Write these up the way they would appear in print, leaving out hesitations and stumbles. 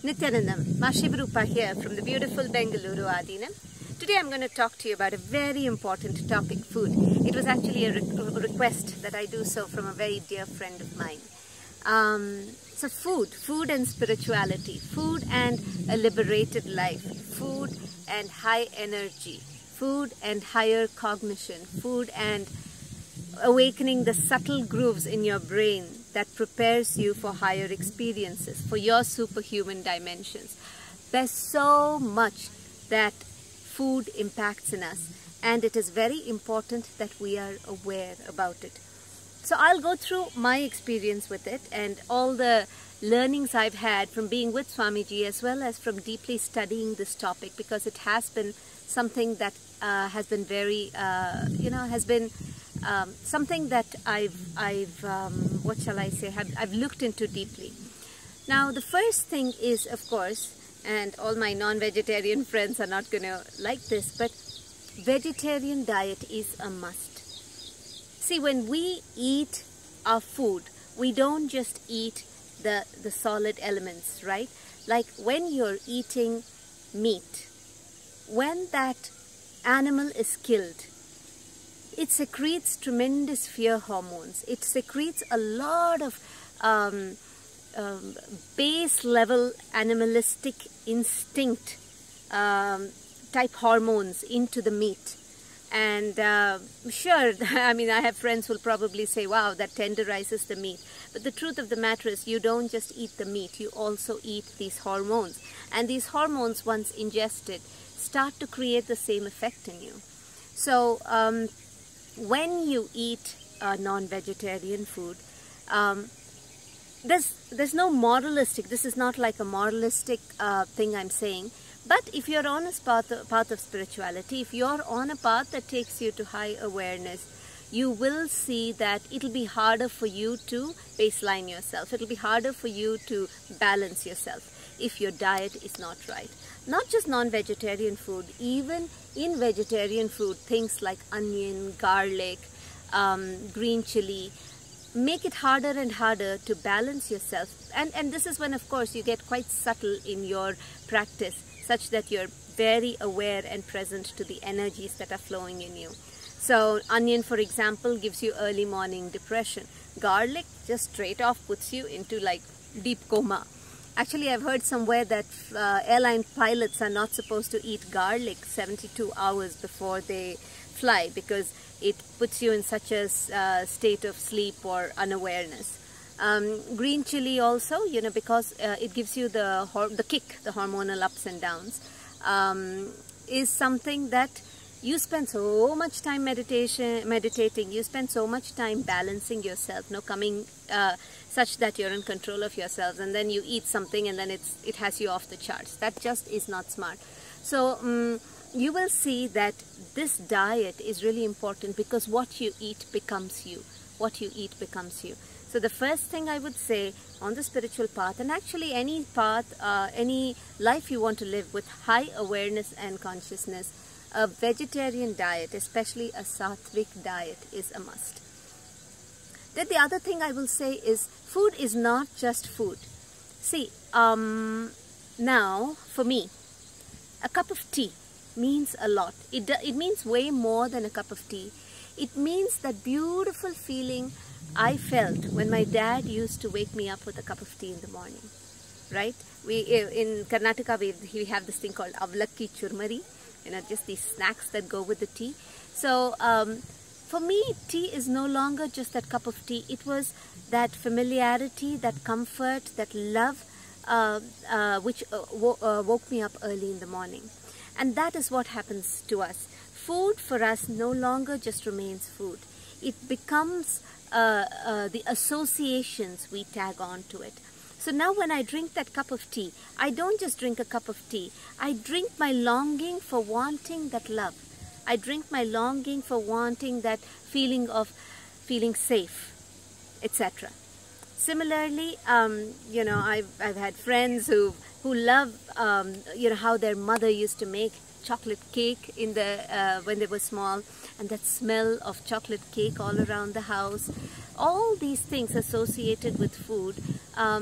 Nityanandam, Mashibrupa here from the beautiful Bengaluru Adinam. Today I'm going to talk to you about a very important topic, food. It was actually a request that I do so from a very dear friend of mine. So food and spirituality, food and a liberated life, food and high energy, food and higher cognition, food and awakening the subtle grooves in your brain that prepares you for higher experiences, for your superhuman dimensions. There's so much that food impacts in us, and it is very important that we are aware about it. So I'll go through my experience with it and all the learnings I've had from being with Swamiji, as well as from deeply studying this topic, because it has been something that has been very, something that I've looked into deeply. Now, the first thing is, of course, and all my non-vegetarian friends are not going to like this, but vegetarian diet is a must. See, when we eat our food, we don't just eat the solid elements, right? Like when you're eating meat, when that animal is killed, it secretes tremendous fear hormones. It secretes a lot of base level animalistic instinct type hormones into the meat. And sure, I mean, I have friends who will probably say, wow, that tenderizes the meat. But the truth of the matter is, you don't just eat the meat, you also eat these hormones. And these hormones, once ingested, start to create the same effect in you. So when you eat non-vegetarian food, there's no moralistic, this is not like a moralistic thing I'm saying. But if you're on a path of spirituality, if you're on a path that takes you to high awareness, you will see that it'll be harder for you to baseline yourself. It'll be harder for you to balance yourself if your diet is not right. Not just non-vegetarian food, even in vegetarian food, things like onion, garlic, green chili, make it harder and harder to balance yourself. And this is when, of course, you get quite subtle in your practice, such that you're very aware and present to the energies that are flowing in you. So onion, for example, gives you early morning depression. Garlic just straight off puts you into like deep coma. Actually, I've heard somewhere that airline pilots are not supposed to eat garlic 72 hours before they fly, because it puts you in such a state of sleep or unawareness. Green chili also, you know, because it gives you the kick, the hormonal ups and downs, is something that you spend so much time meditating, you spend so much time balancing yourself, coming such that you're in control of yourselves, and then you eat something and then it has you off the charts. That just is not smart. So you will see that this diet is really important, because what you eat becomes you. What you eat becomes you. So the first thing I would say on the spiritual path, and actually any path, any life you want to live with high awareness and consciousness, a vegetarian diet, especially a sattvic diet, is a must. Then the other thing I will say is, food is not just food. See, now for me, a cup of tea means a lot. It means way more than a cup of tea. It means that beautiful feeling I felt when my dad used to wake me up with a cup of tea in the morning, right? In Karnataka, we have this thing called avlakki churmari, just these snacks that go with the tea. So for me, tea is no longer just that cup of tea. It was that familiarity, that comfort, that love, which woke me up early in the morning. And that is what happens to us. Food for us no longer just remains food. It becomes the associations we tag on to it. So now when I drink that cup of tea, I don't just drink a cup of tea. I drink my longing for wanting that love. I drink my longing for wanting that feeling of feeling safe, etc. Similarly, you know, I've had friends who love, you know, how their mother used to make chocolate cake in the when they were small, and that smell of chocolate cake all around the house. All these things associated with food are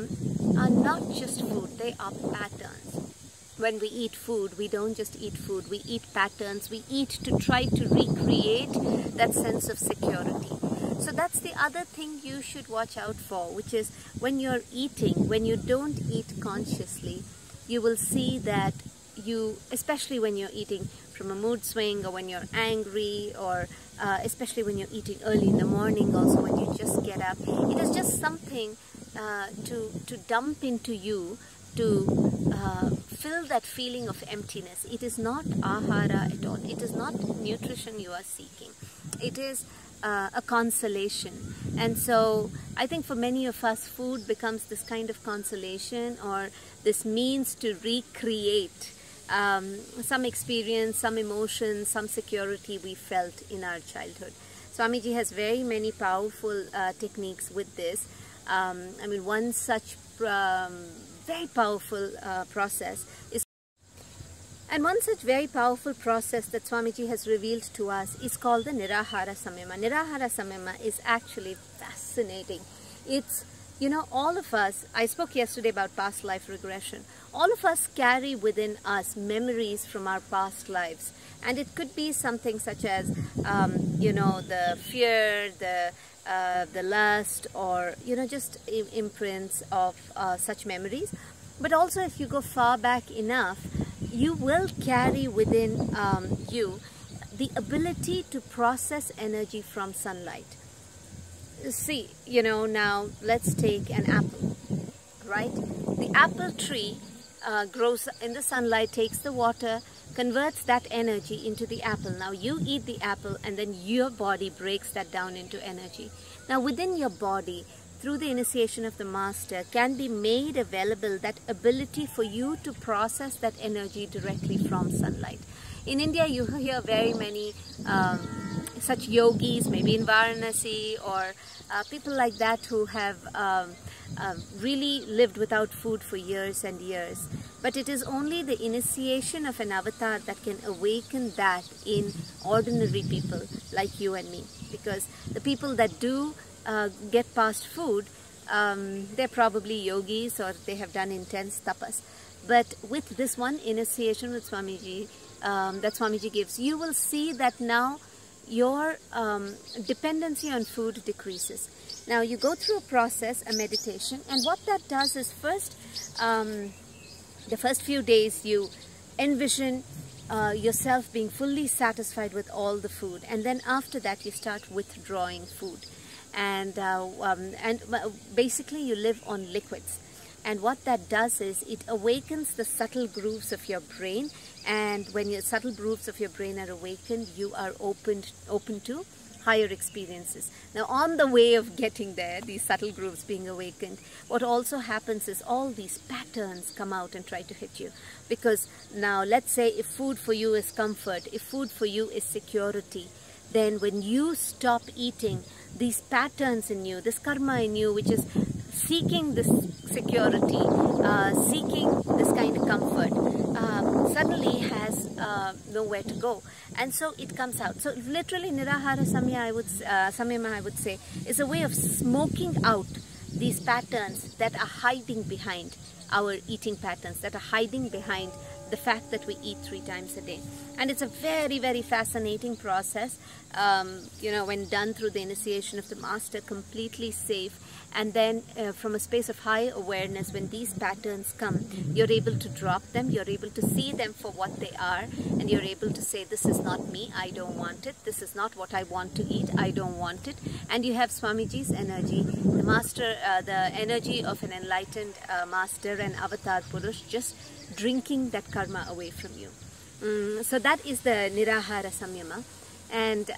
not just food, they are patterns. When we eat food, we don't just eat food, we eat patterns, we eat to try to recreate that sense of security. So that's the other thing you should watch out for, which is when you're eating, when you don't eat consciously, you will see that you, especially when you're eating from a mood swing, or when you're angry, or especially when you're eating early in the morning, also when you just get up, it is just something to dump into you, to fill that feeling of emptiness. It is not ahara at all. It is not nutrition you are seeking. It is a consolation. And so I think for many of us, food becomes this kind of consolation, or this means to recreate some experience, some emotion, some security we felt in our childhood. Swamiji has very many powerful techniques with this. I mean, one such very powerful process is, and one such very powerful process that Swamiji has revealed to us is called the Nirahara Samyama. Nirahara Samyama is actually fascinating. It's, you know, all of us, I spoke yesterday about past life regression. All of us carry within us memories from our past lives. And it could be something such as, you know, the fear, the lust, or, you know, just imprints of such memories. But also, if you go far back enough, you will carry within you the ability to process energy from sunlight. See, you know, now let's take an apple, right? The apple tree grows in the sunlight, takes the water, converts that energy into the apple. Now you eat the apple, and then your body breaks that down into energy. Now within your body, through the initiation of the master, can be made available that ability for you to process that energy directly from sunlight. In India, you hear very many such yogis, maybe in Varanasi, or people like that who have really lived without food for years and years. But it is only the initiation of an avatar that can awaken that in ordinary people like you and me. Because the people that do get past food, they're probably yogis, or they have done intense tapas. But with this one initiation with Swamiji, that Swamiji gives, you will see that now your dependency on food decreases. Now you go through a process, a meditation, and what that does is first, the first few days you envision yourself being fully satisfied with all the food, and then after that you start withdrawing food, and basically you live on liquids. And what that does is it awakens the subtle grooves of your brain, and when your subtle grooves of your brain are awakened, you are open to higher experiences. Now on the way of getting there, these subtle grooves being awakened, what also happens is all these patterns come out and try to hit you. Because now let's say if food for you is comfort, if food for you is security, then when you stop eating, these patterns in you, this karma in you, which is seeking this security, seeking this kind of comfort, suddenly has nowhere to go, and so it comes out. So literally, Nirahara Samyama, I would say, is a way of smoking out these patterns that are hiding behind our eating patterns, that are hiding behind the fact that we eat 3 times a day. And it's a very, very fascinating process, you know, when done through the initiation of the master, completely safe. And then from a space of high awareness, when these patterns come, you're able to drop them, you're able to see them for what they are, and you're able to say, this is not me, I don't want it, this is not what I want to eat, I don't want it. And you have Swamiji's energy, the master, the energy of an enlightened master and avatar Purush, just drinking that karma away from you. So that is the Nirahara Samyama. And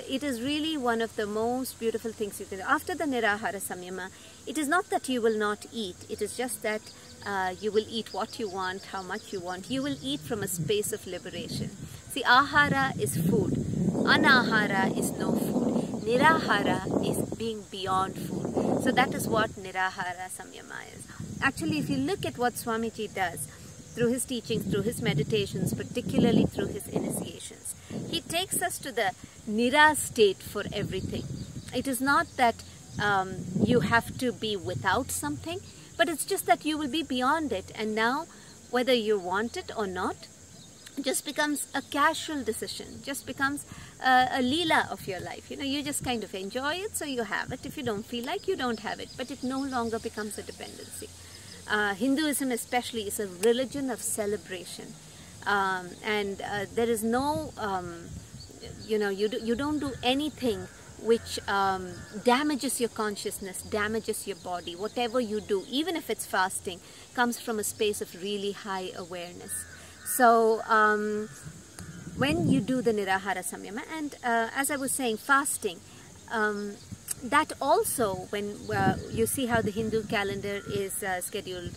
it is really one of the most beautiful things you can do. After the Nirahara Samyama, it is not that you will not eat. It is just that you will eat what you want, how much you want. You will eat from a space of liberation. See, ahara is food. Anahara is no food. Nirahara is being beyond food. So that is what Nirahara Samyama is. Actually, if you look at what Swamiji does through his teachings, through his meditations, particularly through his initiations, he takes us to the Nira state for everything. It is not that you have to be without something, but it's just that you will be beyond it. And now, whether you want it or not, just becomes a casual decision, just becomes a leela of your life. You know, you just kind of enjoy it, so you have it. If you don't feel like, you don't have it, but it no longer becomes a dependency. Hinduism especially is a religion of celebration, and there is no, you don't do anything which damages your consciousness, damages your body. Whatever you do, even if it's fasting, comes from a space of really high awareness. So when you do the Nirahara Samyama, and as I was saying, fasting, that also, when you see how the Hindu calendar is scheduled,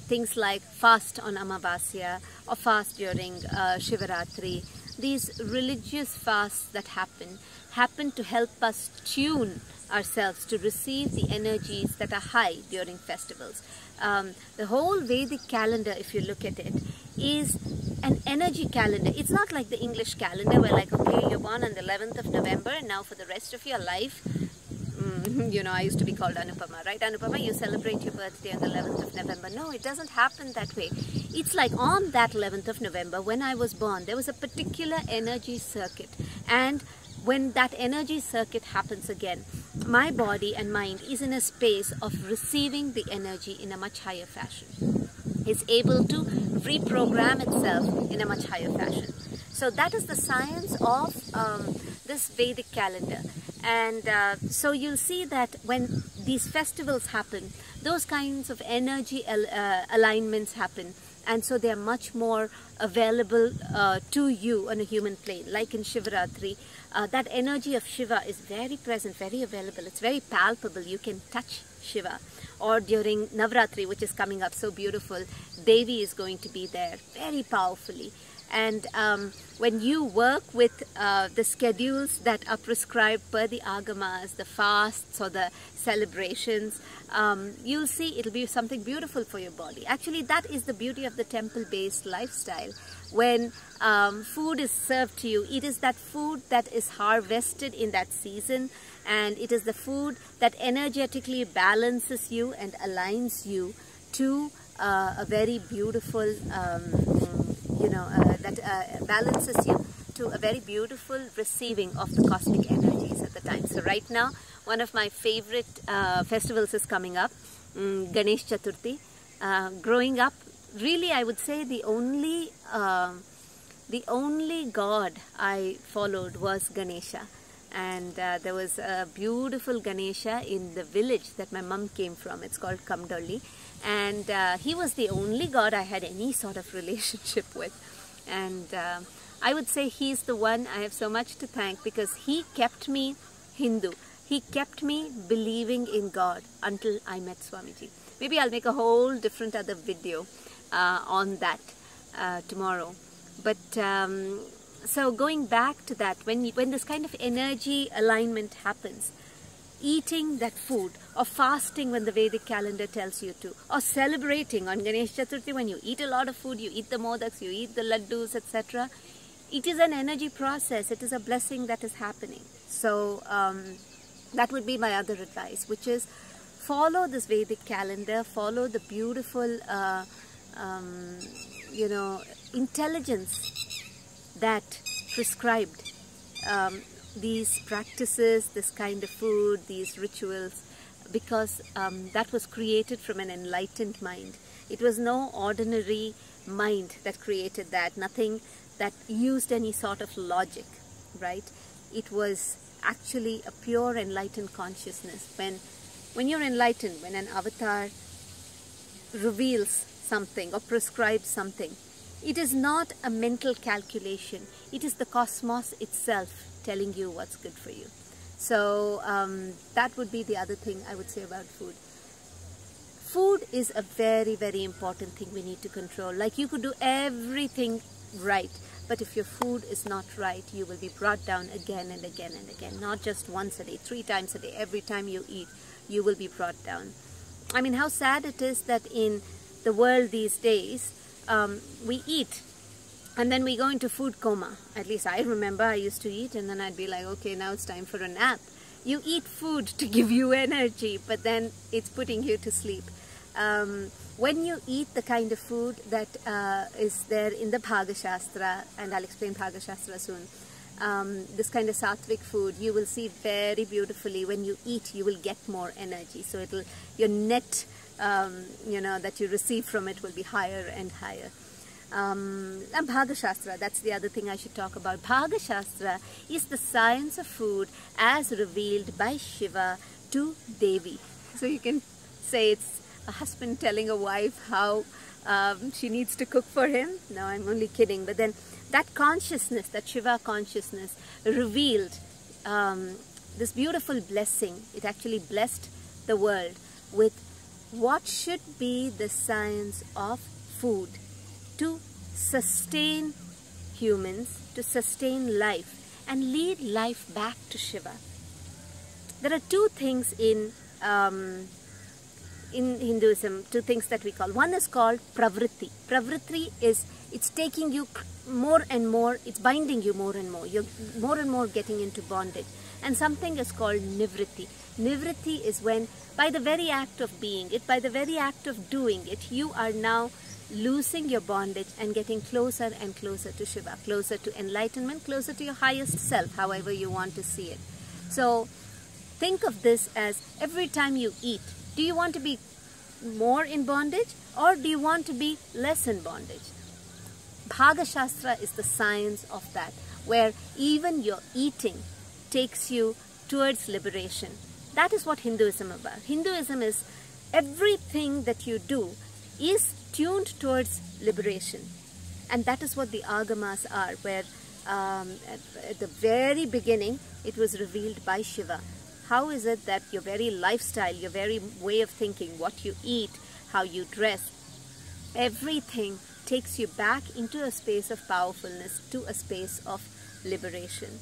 things like fast on Amavasya or fast during Shivaratri, these religious fasts that happen to help us tune ourselves to receive the energies that are high during festivals. The whole Vedic calendar, if you look at it, is an energy calendar. It's not like the English calendar where, like, okay, you're born on the 11th of November and now for the rest of your life, I used to be called Anupama, right? Anupama, you celebrate your birthday on the 11th of November. No, it doesn't happen that way. It's like on that 11th of November, when I was born, there was a particular energy circuit. And when that energy circuit happens again, my body and mind is in a space of receiving the energy in a much higher fashion. It's able to reprogram itself in a much higher fashion. So that is the science of this Vedic calendar. And so you'll see that when these festivals happen, those kinds of energy alignments happen. And so they are much more available to you on a human plane. Like in Shivaratri, that energy of Shiva is very present, very available. It's very palpable. You can touch Shiva. Or during Navratri, which is coming up so beautiful, Devi is going to be there very powerfully. And when you work with the schedules that are prescribed per the agamas, the fasts or the celebrations, you'll see it'll be something beautiful for your body. Actually, that is the beauty of the temple-based lifestyle. When food is served to you, it is that food that is harvested in that season, and it is the food that energetically balances you and aligns you to a very beautiful balances you to a very beautiful receiving of the cosmic energies at the time. So right now, one of my favorite festivals is coming up, Ganesh Chaturthi. Growing up, really I would say the only god I followed was Ganesha. And there was a beautiful Ganesha in the village that my mum came from. It's called Kamdolli. And he was the only god I had any sort of relationship with. And I would say he's the one I have so much to thank, because he kept me Hindu. He kept me believing in God until I met Swamiji. Maybe I'll make a whole different other video on that tomorrow. But so going back to that, when this kind of energy alignment happens, eating that food, or fasting when the Vedic calendar tells you to, or celebrating on Ganesh Chaturthi when you eat a lot of food, you eat the modaks, you eat the laddus, etc. It is an energy process. It is a blessing that is happening. So that would be my other advice, which is follow this Vedic calendar, follow the beautiful, intelligence that prescribed these practices, this kind of food, these rituals, because that was created from an enlightened mind. It was no ordinary mind that created that, nothing that used any sort of logic, right? It was actually a pure enlightened consciousness. When you're enlightened, when an avatar reveals something or prescribes something, it is not a mental calculation. It is the cosmos itself telling you what's good for you. So that would be the other thing I would say about food. Food is a very, very important thing we need to control. Like, you could do everything right, But if your food is not right, you will be brought down again and again and again. Not just once a day, 3 times a day. Every time you eat, you will be brought down. I mean, how sad it is that in the world these days, we eat and then we go into food coma. At least I remember I used to eat and then I'd be like, okay, now it's time for a nap. You eat food to give you energy, but then it's putting you to sleep. When you eat the kind of food that is there in the Bhaga Shastra, and I'll explain Bhaga Shastra soon, this kind of sattvic food, you will see very beautifully when you eat, you will get more energy. So your net, that you receive from it will be higher and higher. And Bhaga Shastra, that's the other thing I should talk about. Bhaga Shastra is the science of food as revealed by Shiva to Devi. So you can say it's a husband telling a wife how she needs to cook for him. No, I'm only kidding. But then that consciousness, that Shiva consciousness revealed this beautiful blessing. It actually blessed the world with what should be the science of food to sustain humans, to sustain life and lead life back to Shiva. There are 2 things in Hinduism, 2 things that we call. One is called pravritti. Pravritti is, it's taking you more and more, it's binding you more and more. You're more and more getting into bondage. And something is called nivritti. Nivritti is when, by the very act of being it, by the very act of doing it, you are now losing your bondage and getting closer and closer to Shiva, closer to enlightenment, closer to your highest self, however you want to see it. So think of this as every time you eat, do you want to be more in bondage or do you want to be less in bondage? Bhaga Shastra is the science of that, where even your eating takes you towards liberation. That is what Hinduism is about. Hinduism is everything that you do is tuned towards liberation. And that is what the agamas are, where at the very beginning it was revealed by Shiva. How is it that your very lifestyle, your very way of thinking, what you eat, how you dress, everything takes you back into a space of powerfulness, to a space of liberation.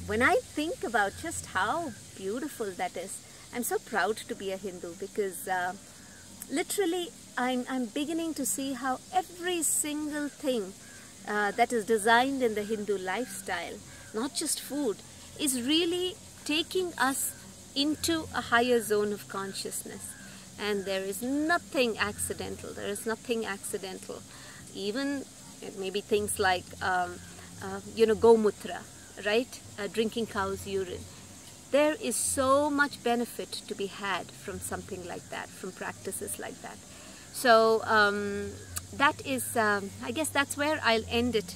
When I think about just how beautiful that is, I'm so proud to be a Hindu, because literally I'm beginning to see how every single thing that is designed in the Hindu lifestyle, not just food, is really taking us into a higher zone of consciousness. And there is nothing accidental. There is nothing accidental. Even maybe things like, gomutra, right? Drinking cow's urine. There is so much benefit to be had from something like that, from practices like that. So that is, I guess that's where I'll end it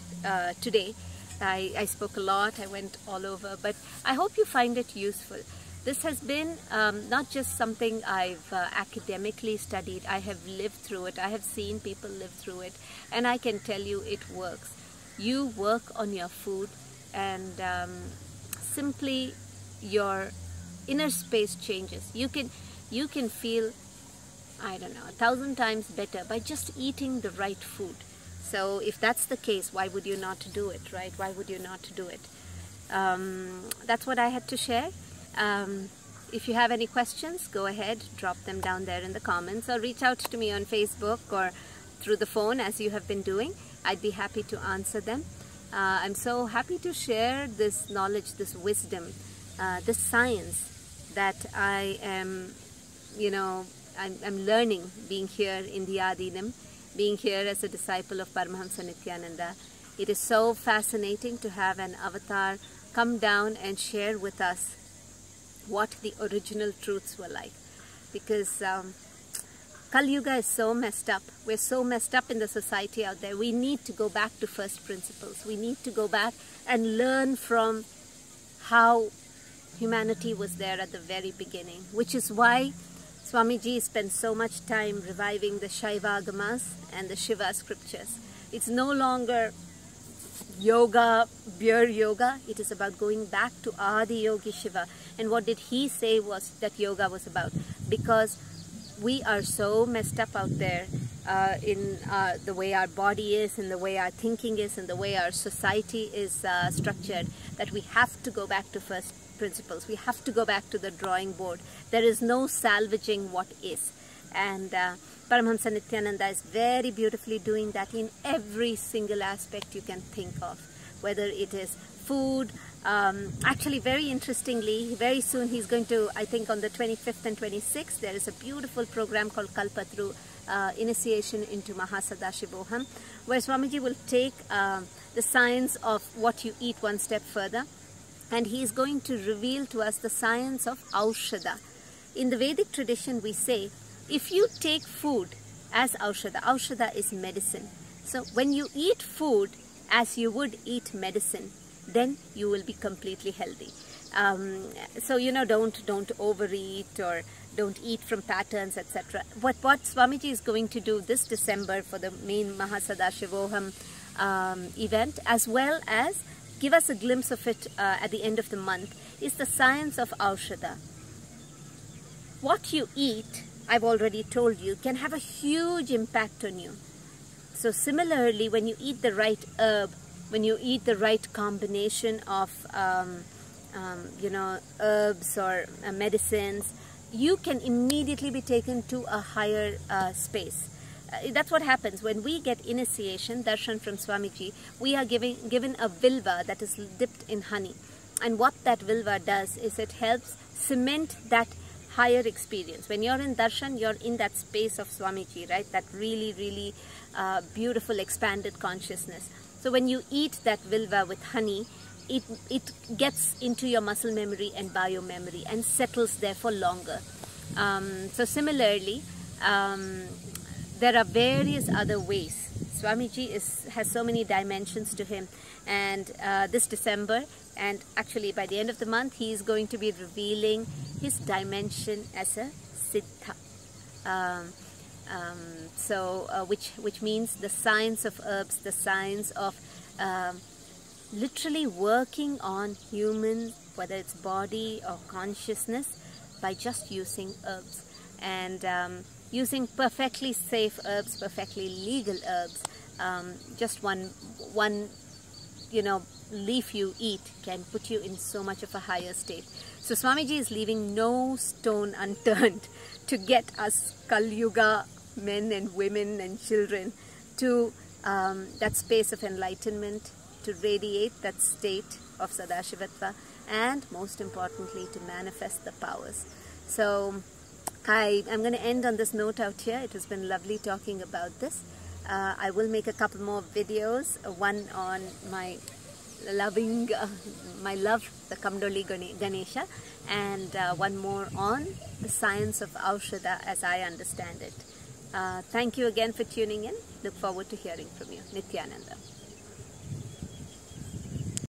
today. I spoke a lot, I went all over, but I hope you find it useful. This has been not just something I've academically studied. I have lived through it. I have seen people live through it, and I can tell you it works. You work on your food, and simply your inner space changes. You can feel, I don't know, 1,000 times better by just eating the right food. So if that's the case, why would you not do it, right? Why would you not do it? That's what I had to share. If you have any questions, go ahead, drop them down there in the comments, or reach out to me on Facebook or through the phone as you have been doing. I'd be happy to answer them. I'm so happy to share this knowledge, this wisdom, this science that I am, I'm learning being here in the Adinam, being here as a disciple of Paramahamsa Nityananda. It is so fascinating to have an avatar come down and share with us what the original truths were like. Because Kali Yuga is so messed up. We're so messed up in the society out there. We need to go back to first principles. We need to go back and learn from how humanity was there at the very beginning, which is why Swamiji spent so much time reviving the Shaiva Agamas and the Shiva scriptures. It's no longer yoga, pure yoga. It is about going back to Adi Yogi Shiva. And what did he say was that yoga was about? Because we are so messed up out there in the way our body is, in the way our thinking is, in the way our society is structured, that we have to go back to first principles. We have to go back to the drawing board. There is no salvaging what is. And Paramahamsa Nityananda is very beautifully doing that in every single aspect you can think of, whether it is food. Actually, very interestingly, very soon he's going to, I think on the 25th and 26th, there is a beautiful program called Kalpatru, Initiation into Mahasadashivoham, where Swamiji will take the science of what you eat one step further, and he is going to reveal to us the science of Aushadha. In the Vedic tradition, we say, if you take food as Aushadha, Aushadha is medicine. So when you eat food as you would eat medicine, then you will be completely healthy. So, you know, don't overeat or don't eat from patterns, etc. What Swamiji is going to do this December for the main Mahasadashivoham event, as well as give us a glimpse of it at the end of the month, is the science of Aushadha. What you eat, I've already told you, can have a huge impact on you. So similarly, when you eat the right herb, when you eat the right combination of you know, herbs or medicines, you can immediately be taken to a higher space. That's what happens when we get initiation, darshan from Swamiji. We are given a vilva that is dipped in honey, and what that vilva does is it helps cement that higher experience. When you're in darshan, you're in that space of Swamiji, right? That really, really beautiful expanded consciousness. So when you eat that vilva with honey, it gets into your muscle memory and bio memory and settles there for longer. So similarly, there are various other ways. Swamiji has so many dimensions to him, and this December, and actually by the end of the month, he is going to be revealing his dimension as a Siddha. Which means the science of herbs, the science of literally working on human, whether it's body or consciousness, by just using herbs, and using perfectly safe herbs, perfectly legal herbs. Just one you know, leaf you eat can put you in so much of a higher state. So Swamiji is leaving no stone unturned to get us Kali Yuga men and women and children to that space of enlightenment, to radiate that state of Sadashivatva, and most importantly to manifest the powers. So I'm going to end on this note out here. It has been lovely talking about this. I will make a couple more videos, one on my loving, my love, the Kamdoli Ganesha, and one more on the science of Aushadha as I understand it. Thank you again for tuning in. Look forward to hearing from you. Nityananda.